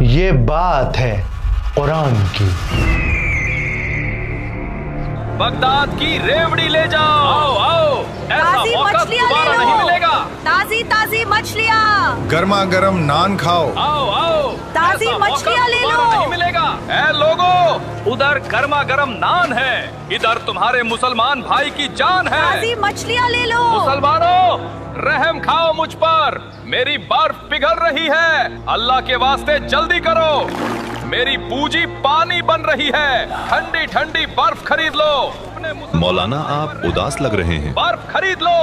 یہ بات ہے قرآن کی۔ بغداد کی ریوڑی لے جاؤ، آؤ آؤ، ایسا موقع دوبارہ نہیں ملے گا۔ تازی تازی مچھلیاں، گرما گرم نان کھاؤ، آؤ آؤ، تازی مچھلیاں لے لو۔ نہیں ملے گا۔ اے لوگو، ادھر گرما گرم نان ہے، ادھر تمہارے مسلمان بھائی کی جان ہے۔ تازی مچھلیاں لے لو۔ مسلمانوں، رحم کھاؤ مجھ پر، میری برف پگھل رہی ہے، اللہ کے واسطے جلدی کرو، میری بوجی پانی بن رہی ہے، ٹھنڈی ٹھنڈی برف خرید لو۔ مولانا آپ اداس لگ رہے ہیں۔ برف خرید لو۔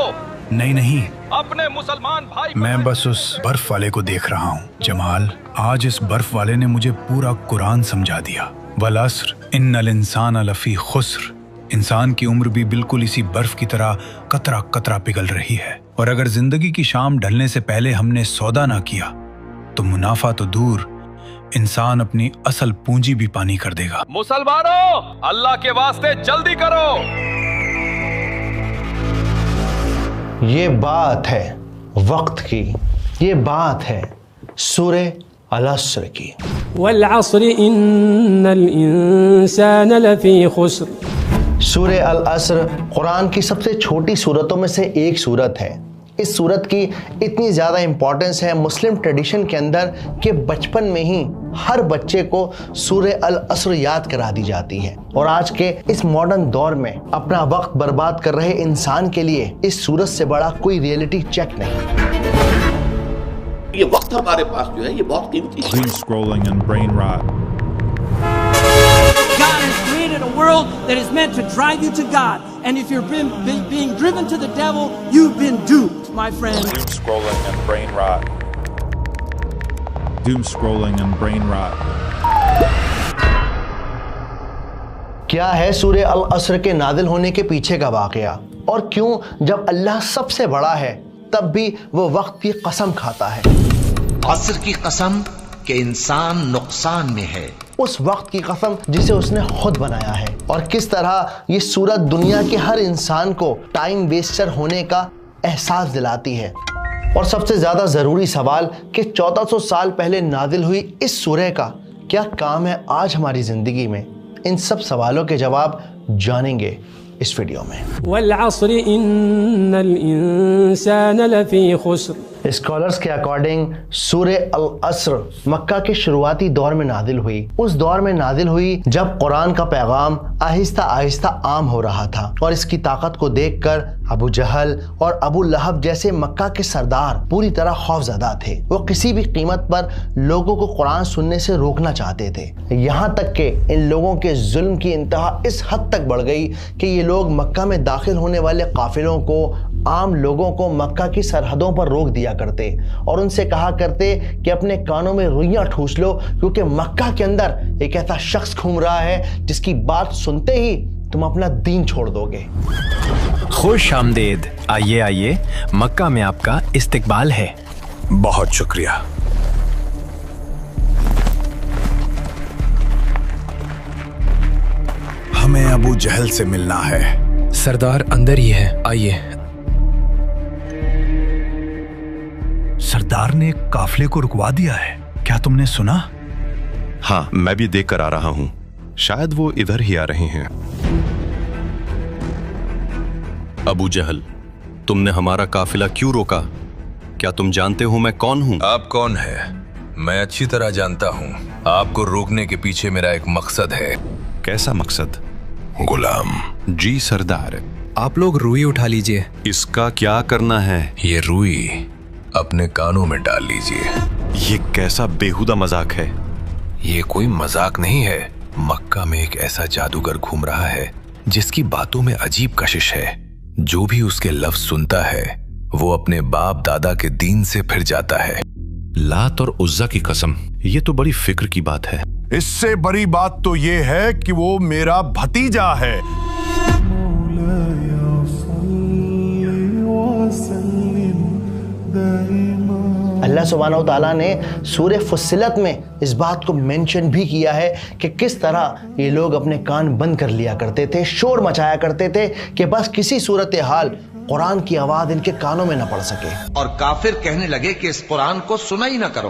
نہیں، اپنے مسلمان بھائی میں بس اس برف والے کو دیکھ رہا ہوں۔ جمال، آج اس برف والے نے مجھے پورا قرآن سمجھا دیا۔ والعصر ان الانسان لفی خسر، انسان کی عمر بھی بالکل اسی برف کی طرح قطرہ قطرہ پگھل رہی ہے، اور اگر زندگی کی شام ڈھلنے سے پہلے ہم نے سودا نہ کیا تو منافع تو دور، انسان اپنی اصل پونجی بھی پانی کر دے گا۔ مسلمانوں، اللہ کے واسطے جلدی کرو۔ یہ بات ہے وقت کی، یہ بات ہے سورہ العصر کی۔ والعصر ان الانسان لفی خسر۔ سورہ العصر قرآن کی سب سے چھوٹی سورتوں میں سے ایک سورت ہے۔ اس سورت کی اتنی زیادہ امپورٹنس ہے مسلم ٹریڈیشن کے اندر کہ بچپن میں ہی ہر بچے کو سورہ العصر یاد کرا دی جاتی ہے، اور آج کے اس ماڈرن دور میں اپنا وقت برباد کر رہے انسان کے لیے اس سورت سے بڑا کوئی ریئلٹی چیک نہیں۔ یہ وقت ہمارے پاس جو ہے یہ بہت قیمتی ہے۔ Doom scrolling and brain rot. God has created a world that is meant to drive you to God. And if you're being driven to the devil, you've been duped, my friend. Doom scrolling and brain rot. Doom scrolling and brain rot. کیا ہے سورہ العصر کے نازل ہونے کے پیچھے کا واقعہ، اور کیوں جب اللہ سب سے بڑا ہے تب بھی وہ وقت کی قسم کھاتا ہے؟ عصر کی قسم کہ انسان نقصان میں ہے، اس وقت کی قسم جسے اس نے خود بنایا ہے، اور کس طرح یہ سورت دنیا کے ہر انسان کو ٹائم ویسٹر ہونے کا احساس دلاتی ہے۔ اور سب سے زیادہ ضروری سوال کہ 1400 سال پہلے نازل ہوئی اس سورہ کا کیا کام ہے آج ہماری زندگی میں؟ ان سب سوالوں کے جواب جانیں گے اس ویڈیو میں۔ والعصر ان الانسان لفی خسر۔ اسکالرز کے اکارڈنگ سورہ العصر مکہ کے شروعاتی دور میں نازل ہوئی، اس دور میں نازل ہوئی جب قرآن کا پیغام آہستہ آہستہ عام ہو رہا تھا، اور اس کی طاقت کو دیکھ کر ابو جہل اور ابو لہب جیسے مکہ کے سردار پوری طرح خوفزدہ تھے۔ وہ کسی بھی قیمت پر لوگوں کو قرآن سننے سے روکنا چاہتے تھے، یہاں تک کہ ان لوگوں کے ظلم کی انتہا اس حد تک بڑھ گئی کہ یہ لوگ مکہ میں داخل ہونے والے قافلوں کو، عام لوگوں کو مکہ کی سرحدوں پر روک دیا کرتے، اور ان سے کہا کرتے کہ اپنے کانوں میں روئیاں ٹھوس لو، کیونکہ مکہ کے اندر ایک ایسا شخص گھوم رہا ہے جس کی بات سنتے ہی تم اپنا دین چھوڑ دو گے۔ خوش آمدید، آئیے مکہ میں آپ کا استقبال ہے۔ بہت شکریہ۔ ہمیں ابو جہل سے ملنا ہے۔ سردار اندر ہی ہے، آئیے۔ سردار نے ایک قافلے کو رکوا دیا ہے، کیا تم نے سنا؟ ہاں، میں بھی دیکھ کر آ رہا ہوں، شاید وہ ادھر ہی آ رہے ہیں۔ ابو جہل، تم نے ہمارا قافلہ کیوں روکا؟ کیا تم جانتے ہو میں کون ہوں؟ آپ کون ہے؟ میں اچھی طرح جانتا ہوں۔ آپ کو روکنے کے پیچھے میرا ایک مقصد ہے۔ کیسا مقصد؟ غلام۔ جی سردار۔ آپ لوگ روئی اٹھا لیجئے۔ اس کا کیا کرنا ہے؟ یہ روئی اپنے کانوں میں ڈال لیجئے۔ یہ کیسا بیہودہ مذاق ہے؟ یہ کوئی مذاق نہیں ہے۔ مکہ میں ایک ایسا جادوگر گھوم رہا ہے جس کی باتوں میں عجیب کشش ہے۔ جو بھی اس کے لفظ سنتا ہے وہ اپنے باپ دادا کے دین سے پھر جاتا ہے۔ لات اور عزا کی قسم، یہ تو بڑی فکر کی بات ہے۔ اس سے بڑی بات تو یہ ہے کہ وہ میرا بھتیجا ہے۔ اللہ سبحانہ وتعالیٰ نے سورہ فصلت میں اس بات کو مینشن بھی کیا ہے کہ کس طرح یہ لوگ اپنے کان بند کر لیا کرتے تھے، شور مچایا کرتے تھے کہ بس کسی صورتحال قرآن کی آواز ان کے کانوں میں نہ پڑ سکے۔ اور کافر کہنے لگے کہ اس قرآن کو سنا ہی نہ کرو،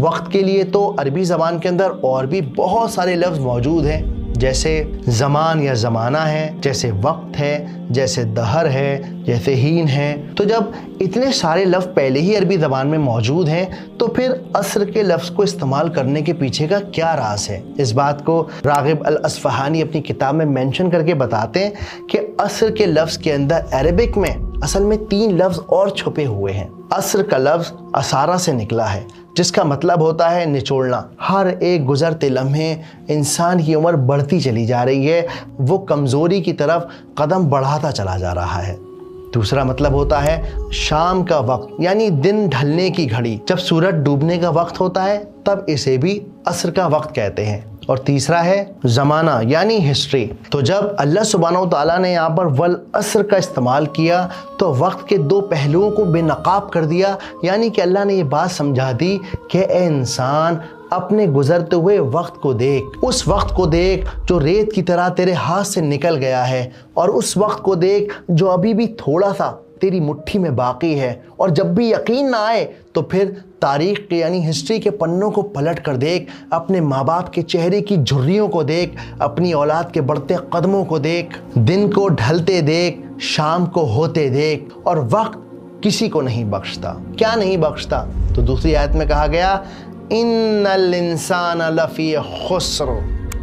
وقت کے لیے تو عربی زبان کے اندر اور بھی بہت سارے لفظ موجود ہیں، جیسے زمان یا زمانہ ہے، جیسے وقت ہے، جیسے دہر ہے، جیسے ہین ہے۔ تو جب اتنے سارے لفظ پہلے ہی عربی زبان میں موجود ہیں تو پھر عصر کے لفظ کو استعمال کرنے کے پیچھے کا کیا راز ہے؟ اس بات کو راغب الاصفہانی اپنی کتاب میں مینشن کر کے بتاتے ہیں کہ عصر کے لفظ کے اندر عربک میں اصل میں 3 لفظ اور چھپے ہوئے ہیں۔ عصر کا لفظ اسارہ سے نکلا ہے، جس کا مطلب ہوتا ہے نچوڑنا۔ ہر ایک گزرتے لمحے انسان کی عمر بڑھتی چلی جا رہی ہے، وہ کمزوری کی طرف قدم بڑھاتا چلا جا رہا ہے۔ دوسرا مطلب ہوتا ہے شام کا وقت، یعنی دن ڈھلنے کی گھڑی، جب سورج ڈوبنے کا وقت ہوتا ہے تب اسے بھی عصر کا وقت کہتے ہیں۔ اور تیسرا ہے زمانہ، یعنی ہسٹری۔ تو جب اللہ سبحانہ و تعالیٰ نے یہاں پر والعصر کا استعمال کیا تو وقت کے 2 پہلوؤں کو بے نقاب کر دیا، یعنی کہ اللہ نے یہ بات سمجھا دی کہ اے انسان اپنے گزرتے ہوئے وقت کو دیکھ، اس وقت کو دیکھ جو ریت کی طرح تیرے ہاتھ سے نکل گیا ہے، اور اس وقت کو دیکھ جو ابھی بھی تھوڑا سا تیری مٹھی میں باقی ہے، اور جب بھی یقین نہ آئے تو پھر تاریخ کے یعنی ہسٹری کے پنوں کو پلٹ کر دیکھ، اپنے ماں باپ کے چہرے کی جھریوں کو دیکھ، اپنی اولاد کے بڑھتے قدموں کو دیکھ، دن کو ڈھلتے دیکھ، شام کو ہوتے دیکھ، اور وقت کسی کو نہیں بخشتا۔ کیا نہیں بخشتا؟ تو دوسری آیت میں کہا گیا ان الانسان لفی خسر۔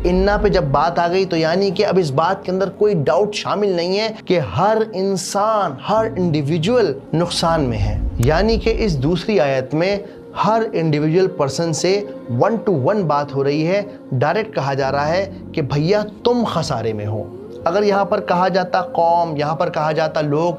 انا پہ جب بات آ گئی تو یعنی کہ اب اس بات کے اندر کوئی ڈاؤٹ شامل نہیں ہے کہ ہر انسان، ہر انڈیویجول نقصان میں ہے، یعنی کہ اس دوسری آیت میں ہر انڈیویجول پرسن سے 1 to 1 بات ہو رہی ہے۔ ڈائریکٹ کہا جا رہا ہے کہ بھیا تم خسارے میں ہو۔ اگر یہاں پر کہا جاتا قوم، یہاں پر کہا جاتا لوگ،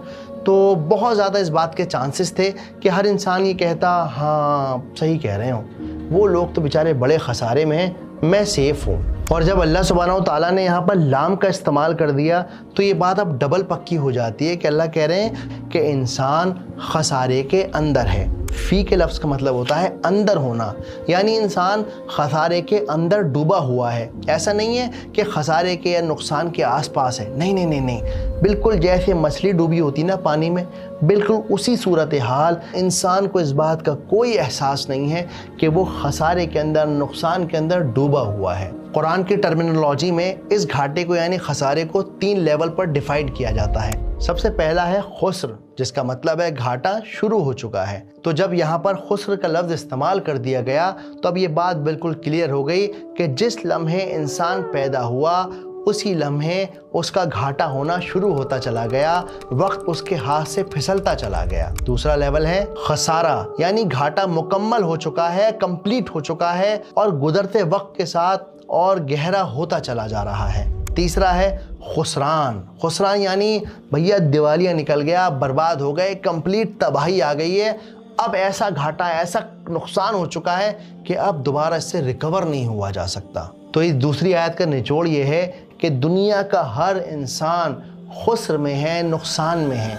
تو بہت زیادہ اس بات کے چانسز تھے کہ ہر انسان یہ کہتا ہاں صحیح کہہ رہے ہوں، وہ لوگ تو بیچارے بڑے خسارے میں ہیں، میں سیف ہوں۔ اور جب اللہ سبحانہ و تعالیٰ نے یہاں پر لام کا استعمال کر دیا تو یہ بات اب ڈبل پکی ہو جاتی ہے کہ اللہ کہہ رہے ہیں کہ انسان خسارے کے اندر ہے۔ فی کے لفظ کا مطلب ہوتا ہے اندر ہونا، یعنی انسان خسارے کے اندر ڈوبا ہوا ہے۔ ایسا نہیں ہے کہ خسارے کے یا نقصان کے آس پاس ہے، نہیں نہیں نہیں نہیں، بالکل جیسے مچھلی ڈوبی ہوتی نا پانی میں، بالکل اسی صورتحال انسان کو اس بات کا کوئی احساس نہیں ہے کہ وہ خسارے کے اندر، نقصان کے اندر ڈوبا ہوا ہے۔ قرآن کی ٹرمینالوجی میں اس گھاٹے کو یعنی خسارے کو 3 لیول پر ڈیفائن کیا جاتا ہے۔ سب سے پہلا ہے خسر، جس کا مطلب ہے گھاٹا شروع ہو چکا ہے۔ تو جب یہاں پر خسر کا لفظ استعمال کر دیا گیا تو اب یہ بات بالکل کلیئر ہو گئی کہ جس لمحے انسان پیدا ہوا اسی لمحے اس کا گھاٹا ہونا شروع ہوتا چلا گیا، وقت اس کے ہاتھ سے پھسلتا چلا گیا۔ دوسرا لیول ہے خسارہ، یعنی گھاٹا مکمل ہو چکا ہے، کمپلیٹ ہو چکا ہے، اور گزرتے وقت کے ساتھ اور گہرا ہوتا چلا جا رہا ہے۔ تیسرا ہے خسران، خسران یعنی بھیا دیوالیاں نکل گیا، برباد ہو گئے، کمپلیٹ تباہی آ گئی ہے، اب ایسا گھاٹا، ایسا نقصان ہو چکا ہے کہ اب دوبارہ اس سے ریکور نہیں ہوا جا سکتا۔ تو اس دوسری آیت کا نچوڑ یہ ہے کہ دنیا کا ہر انسان خسر میں ہے، نقصان میں ہے۔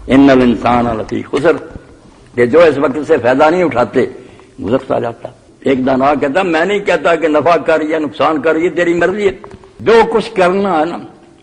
ان الانسان لفی خسر، کہ جو اس وقت سے فائدہ نہیں اٹھاتے گزرتا جاتا۔ ایک دانا کہتا میں نہیں کہتا کہ نفع کر یا نقصان کر، یہ تیری مرضی ہے، جو کچھ کرنا ہے نا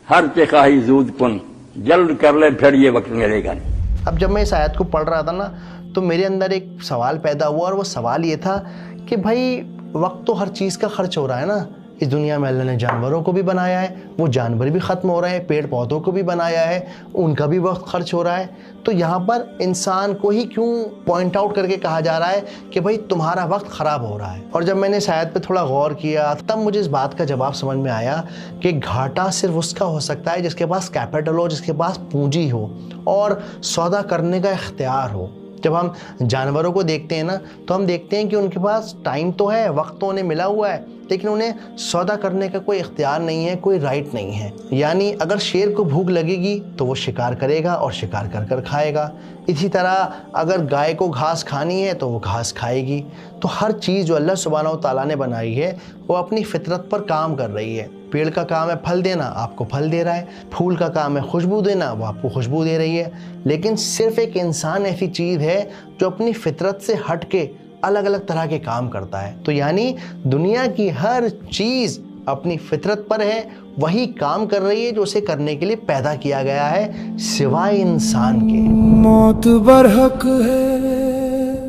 ہر چخاہی زود کن، جلد کر لے پھر یہ وقت ملے گا نہیں۔ اب جب میں اس آیت کو پڑھ رہا تھا نا تو میرے اندر ایک سوال پیدا ہوا، اور وہ سوال یہ تھا کہ بھائی وقت تو ہر چیز کا خرچ ہو رہا ہے نا، اس دنیا میں اللہ نے جانوروں کو بھی بنایا ہے، وہ جانور بھی ختم ہو رہے ہیں، پیڑ پودوں کو بھی بنایا ہے، ان کا بھی وقت خرچ ہو رہا ہے، تو یہاں پر انسان کو ہی کیوں پوائنٹ آؤٹ کر کے کہا جا رہا ہے کہ بھائی تمہارا وقت خراب ہو رہا ہے؟ اور جب میں نے اس آیت پہ تھوڑا غور کیا تب مجھے اس بات کا جواب سمجھ میں آیا کہ گھاٹا صرف اس کا ہو سکتا ہے جس کے پاس کیپٹل ہو، جس کے پاس پونجی ہو اور سودا کرنے کا اختیار ہو۔ جب ہم جانوروں کو دیکھتے ہیں نا تو ہم دیکھتے ہیں کہ ان کے پاس ٹائم تو ہے، وقت تو انہیں ملا ہوا ہے، لیکن انہیں سودا کرنے کا کوئی اختیار نہیں ہے، کوئی رائٹ نہیں ہے۔ یعنی اگر شیر کو بھوک لگے گی تو وہ شکار کرے گا اور شکار کر کر کھائے گا، اسی طرح اگر گائے کو گھاس کھانی ہے تو وہ گھاس کھائے گی۔ تو ہر چیز جو اللہ سبحانہ و تعالیٰ نے بنائی ہے وہ اپنی فطرت پر کام کر رہی ہے۔ پیڑ کا کام ہے پھل دینا، آپ کو پھل دے رہا ہے، پھول کا کام ہے خوشبو دینا، وہ آپ کو خوشبو دے رہی ہے، لیکن صرف ایک انسان ایسی چیز ہے جو اپنی فطرت سے ہٹ کے الگ الگ طرح کے کام کرتا ہے۔ تو یعنی دنیا کی ہر چیز اپنی فطرت پر ہے، وہی کام کر رہی ہے جو اسے کرنے کے لیے پیدا کیا گیا ہے، سوائے انسان کے۔ موت برحق ہے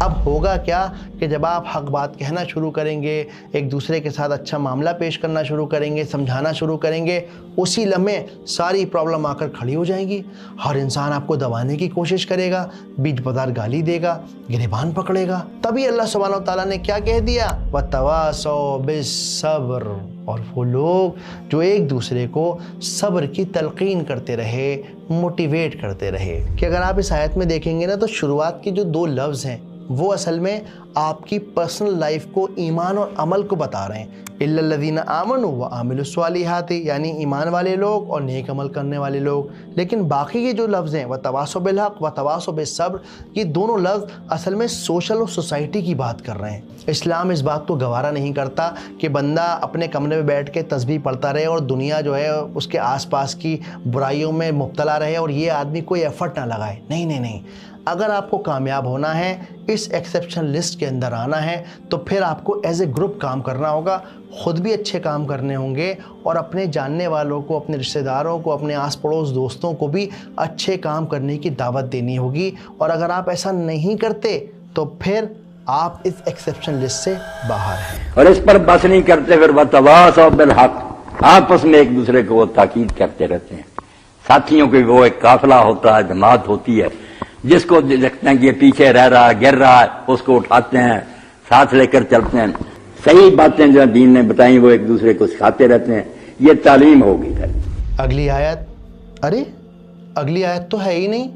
اب ہوگا کیا کہ جب آپ حق بات کہنا شروع کریں گے، ایک دوسرے کے ساتھ اچھا معاملہ پیش کرنا شروع کریں گے، سمجھانا شروع کریں گے، اسی لمحے ساری پرابلم آ کر کھڑی ہو جائیں گی۔ ہر انسان آپ کو دبانے کی کوشش کرے گا، بیچ بازار گالی دے گا، گریبان پکڑے گا۔ تبھی اللہ سبحانہ و تعالیٰ نے کیا کہہ دیا؟ وَتَوَاصَوْا بِالصَّبْرِ، اور وہ لوگ جو ایک دوسرے کو صبر کی تلقین کرتے رہے، موٹیویٹ کرتے رہے۔ کہ اگر آپ اس آیت میں دیکھیں گے نا تو شروعات کے جو 2 لفظ ہیں وہ اصل میں آپ کی پرسنل لائف کو، ایمان اور عمل کو بتا رہے ہیں۔ اِلَّا الَّذِينَ آمَنُوا وَعَمِلُوا الصَّالِحَاتِ، یعنی ایمان والے لوگ اور نیک عمل کرنے والے لوگ۔ لیکن باقی یہ جو لفظ ہیں وَتَوَاصَوْا بِالْحَقِّ وَتَوَاصَوْا بِالصَّبْرِ، یہ دونوں لفظ اصل میں سوشل اور سوسائٹی کی بات کر رہے ہیں۔ اسلام اس بات کو گوارا نہیں کرتا کہ بندہ اپنے کمرے میں بیٹھ کے تسبیح پڑھتا رہے اور دنیا جو ہے اس کے آس پاس کی برائیوں میں مبتلا رہے اور یہ آدمی کوئی ایفرٹ نہ لگائے۔ نہیں، اگر آپ کو کامیاب ہونا ہے، اس ایکسیپشن لسٹ کے اندر آنا ہے، تو پھر آپ کو ایز اے گروپ کام کرنا ہوگا، خود بھی اچھے کام کرنے ہوں گے اور اپنے جاننے والوں کو، اپنے رشتہ داروں کو، اپنے آس پڑوس دوستوں کو بھی اچھے کام کرنے کی دعوت دینی ہوگی۔ اور اگر آپ ایسا نہیں کرتے تو پھر آپ اس ایکسیپشن لسٹ سے باہر ہیں۔ اور اس پر بس نہیں کرتے، پھر وَتَوَاصَوْا بِالْحَقِّ، آپس میں ایک دوسرے کو وہ تاکید کرتے رہتے ہیں۔ ساتھیوں کے وہ ایک قافلہ ہوتا ہے، جماعت ہوتی ہے، جس کو دیکھتے ہیں کہ یہ پیچھے رہ رہا ہے، گر رہا ہے، اس کو اٹھاتے ہیں، ساتھ لے کر چلتے ہیں۔ صحیح باتیں جو دین نے بتائیں وہ ایک دوسرے کو سکھاتے رہتے ہیں، یہ تعلیم ہوگی۔ اگلی آیت، اگلی آیت تو ہے ہی نہیں،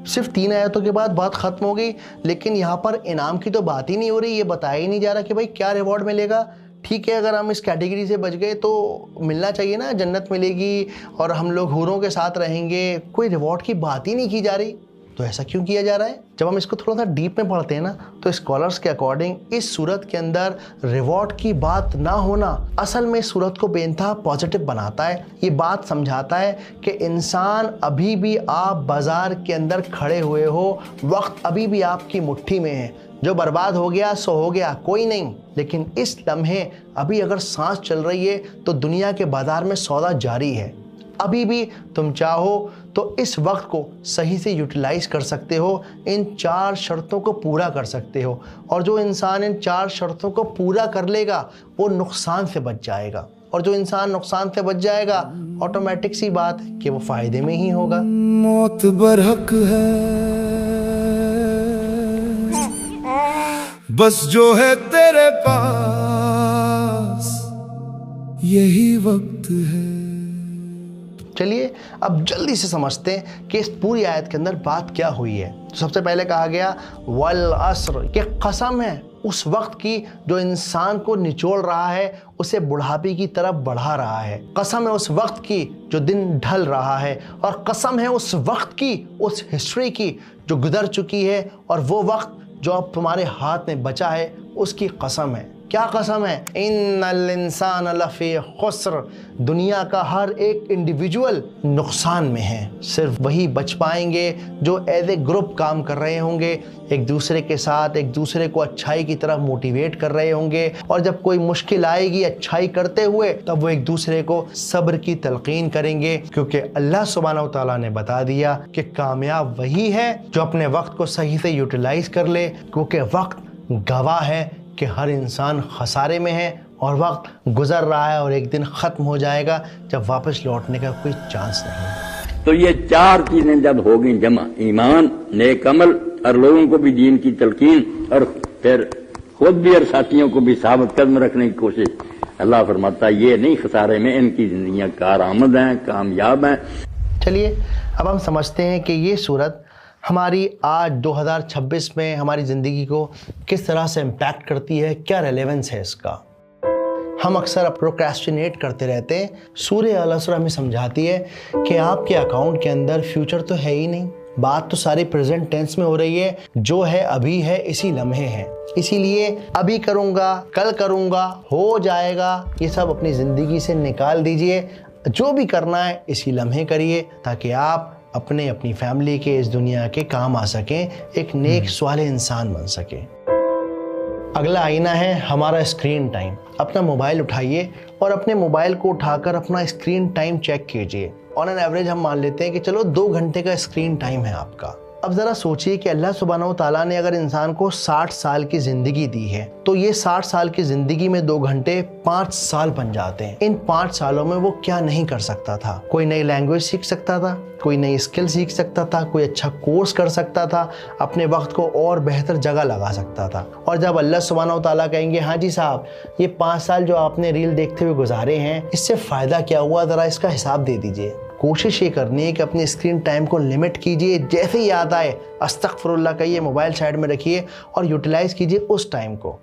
صرف 3 آیتوں کے بعد بات ختم ہو گئی، لیکن یہاں پر انعام کی تو بات ہی نہیں ہو رہی، یہ بتایا ہی نہیں جا رہا کہ بھائی کیا ریوارڈ ملے گا۔ ٹھیک ہے، اگر ہم اس کیٹیگری سے بچ گئے تو ملنا چاہیے نا، جنت ملے گی اور ہم لوگ حوروں کے ساتھ رہیں گے، کوئی ریوارڈ کی بات ہی نہیں کی جا رہی، تو ایسا کیوں کیا جا رہا ہے؟ جب ہم اس کو تھوڑا سا ڈیپ میں پڑھتے ہیں نا تو اسکالرز کے اکارڈنگ اس صورت کے اندر ریوارڈ کی بات نہ ہونا اصل میں صورت کو بے انتہا پازیٹیو بناتا ہے۔ یہ بات سمجھاتا ہے کہ انسان ابھی بھی، آپ بازار کے اندر کھڑے ہوئے ہو، وقت ابھی بھی آپ کی مٹھی میں ہے، جو برباد ہو گیا سو ہو گیا، کوئی نہیں، لیکن اس لمحے ابھی اگر سانس چل رہی ہے تو دنیا کے بازار میں سودا جاری ہے۔ ابھی بھی تم چاہو تو اس وقت کو صحیح سے یوٹیلائز کر سکتے ہو، ان 4 شرطوں کو پورا کر سکتے ہو، اور جو انسان ان 4 شرطوں کو پورا کر لے گا وہ نقصان سے بچ جائے گا، اور جو انسان نقصان سے بچ جائے گا آٹومیٹک سی بات ہے کہ وہ فائدے میں ہی ہوگا۔ موت برحق ہے، بس جو ہے تیرے پاس یہی وقت ہے۔ چلیے اب جلدی سے سمجھتے ہیں کہ اس پوری آیت کے اندر بات کیا ہوئی ہے۔ تو سب سے پہلے کہا گیا والعصر، کہ قسم ہے اس وقت کی جو انسان کو نچوڑ رہا ہے، اسے بڑھاپے کی طرف بڑھا رہا ہے۔ قسم ہے اس وقت کی جو دن ڈھل رہا ہے، اور قسم ہے اس وقت کی، اس ہسٹری کی جو گزر چکی ہے، اور وہ وقت جو اب تمہارے ہاتھ میں بچا ہے اس کی قسم ہے۔ کیا قسم ہے؟ ان الانسان لفی خسر، دنیا کا ہر ایک انڈیویجول نقصان میں ہے، صرف وہی بچ پائیں گے جو ایز اے گروپ کام کر رہے ہوں گے، ایک دوسرے کے ساتھ ایک دوسرے کو اچھائی کی طرف موٹیویٹ کر رہے ہوں گے، اور جب کوئی مشکل آئے گی اچھائی کرتے ہوئے تب وہ ایک دوسرے کو صبر کی تلقین کریں گے، کیونکہ اللہ سبحانہ و تعالیٰ نے بتا دیا کہ کامیاب وہی ہے جو اپنے وقت کو صحیح سے یوٹیلائز کر لے، کیونکہ وقت گواہ ہے کہ ہر انسان خسارے میں ہے، اور وقت گزر رہا ہے اور ایک دن ختم ہو جائے گا جب واپس لوٹنے کا کوئی چانس نہیں۔ تو یہ 4 چیزیں جب ہو گئیں جمع، ایمان، نیک عمل، اور لوگوں کو بھی دین کی تلقین، اور پھر خود بھی اور ساتھیوں کو بھی ثابت قدم رکھنے کی کوشش، اللہ فرماتا ہے یہ نہیں خسارے میں، ان کی زندگیاں کارآمد ہیں، کامیاب ہیں۔ چلیے اب ہم سمجھتے ہیں کہ یہ صورت ہماری آج 2026 میں ہماری زندگی کو کس طرح سے امپیکٹ کرتی ہے، کیا ریلیونس ہے اس کا۔ ہم اکثر پروکریسٹینیٹ کرتے رہتے ہیں۔ سورہ العصر ہمیں سمجھاتی ہے کہ آپ کے اکاؤنٹ کے اندر فیوچر تو ہے ہی نہیں، بات تو ساری پریزنٹ ٹینس میں ہو رہی ہے، جو ہے ابھی ہے، اسی لمحے ہے، اسی لیے ابھی کروں گا، کل کروں گا، ہو جائے گا، یہ سب اپنی زندگی سے نکال دیجئے۔ جو بھی کرنا ہے اسی لمحے کریے تاکہ آپ اپنی فیملی کے، اس دنیا کے کام آ سکیں، ایک نیک صالح انسان بن سکیں۔ اگلا آئینہ ہے ہمارا اسکرین ٹائم۔ اپنا موبائل اٹھائیے اور اپنے موبائل کو اٹھا کر اپنا اسکرین ٹائم چیک کیجئے۔ آن این ایوریج ہم مان لیتے ہیں کہ چلو 2 گھنٹے کا اسکرین ٹائم ہے آپ کا۔ اب ذرا سوچئے کہ اللہ سبحانہ و تعالیٰ نے اگر انسان کو 60 سال کی زندگی دی ہے تو یہ 60 سال کی زندگی میں 2 گھنٹے 5 سال بن جاتے ہیں۔ ان 5 سالوں میں وہ کیا نہیں کر سکتا تھا؟ کوئی نئی لینگویج سیکھ سکتا تھا، کوئی نئی اسکل سیکھ سکتا تھا، کوئی اچھا کورس کر سکتا تھا، اپنے وقت کو اور بہتر جگہ لگا سکتا تھا۔ اور جب اللہ سبحانہ و تعالیٰ کہیں گے ہاں جی صاحب یہ 5 سال جو آپ نے ریل دیکھتے ہوئے گزارے ہیں اس سے فائدہ کیا ہوا، ذرا اس کا حساب دے دیجئے۔ کوشش یہ کرنی ہے کہ اپنی اسکرین ٹائم کو لمٹ کیجئے، جیسے ہی یاد آئے استغفر اللہ کہیے، موبائل سائڈ میں رکھیے اور یوٹیلائز کیجئے اس ٹائم کو۔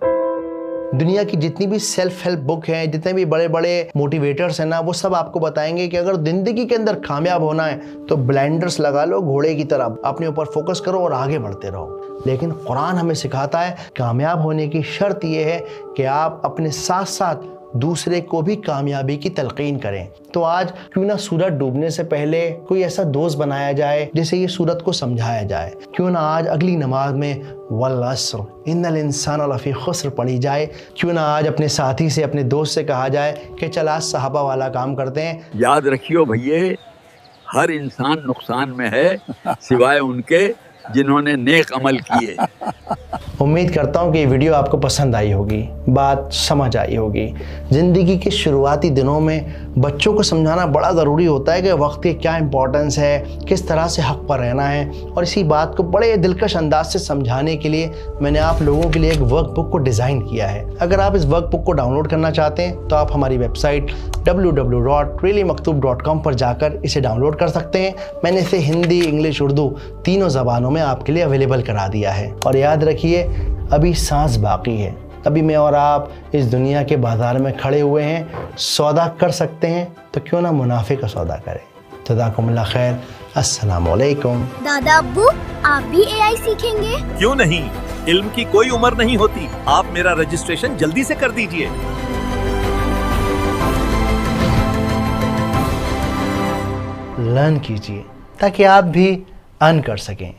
دنیا کی جتنی بھی سیلف ہیلپ بک ہیں، جتنے بھی بڑے بڑے موٹیویٹرز ہیں نا، وہ سب آپ کو بتائیں گے کہ اگر زندگی کے اندر کامیاب ہونا ہے تو بلائنڈرز لگا لو گھوڑے کی طرح، اپنے اوپر فوکس کرو اور آگے بڑھتے رہو۔ لیکن قرآن ہمیں سکھاتا ہے کامیاب ہونے کی شرط یہ ہے کہ آپ اپنے ساتھ ساتھ دوسرے کو بھی کامیابی کی تلقین کریں۔ تو آج کیوں نہ سورج ڈوبنے سے پہلے کوئی ایسا دوست بنایا جائے جسے یہ سورت کو سمجھایا جائے، کیوں نہ آج اگلی نماز میں والعصر ان الانسان لفی خسر پڑھی جائے، کیوں نہ آج اپنے ساتھی سے، اپنے دوست سے کہا جائے کہ چل آج صحابہ والا کام کرتے ہیں۔ یاد رکھیو بھئیے، ہر انسان نقصان میں ہے سوائے ان کے جنہوں نے نیک عمل کیے۔ امید کرتا ہوں کہ یہ ویڈیو آپ کو پسند آئی ہوگی، بات سمجھ آئی ہوگی۔ زندگی کے شروعاتی دنوں میں بچوں کو سمجھانا بڑا ضروری ہوتا ہے کہ وقت کی کیا امپورٹنس ہے، کس طرح سے حق پر رہنا ہے، اور اسی بات کو بڑے دلکش انداز سے سمجھانے کے لیے میں نے آپ لوگوں کے لیے ایک ورک بک کو ڈیزائن کیا ہے۔ اگر آپ اس ورک بک کو ڈاؤن لوڈ کرنا چاہتے ہیں تو آپ ہماری ویب سائٹ www.reallymaktub.com پر جا کر اسے ڈاؤن لوڈ کر سکتے ہیں۔ میں نے اسے ہندی، انگلش، اردو تینوں زبانوں میں آپ کے لیے اویلیبل کرا دیا ہے۔ اور یاد رکھیے ابھی سانس باقی ہے، ابھی میں اور آپ اس دنیا کے بازار میں کھڑے ہوئے ہیں، سودا کر سکتے ہیں تو کیوں نہ منافع کا سودا کریں۔ جزاکم اللہ خیر، السلام علیکم۔ دادا ابو آپ بھی اے آئی سیکھیں گے؟ کیوں نہیں، علم کی کوئی عمر نہیں ہوتی۔ آپ میرا رجسٹریشن جلدی سے کر دیجئے۔ لرن کیجئے تاکہ آپ بھی ارن کر سکیں۔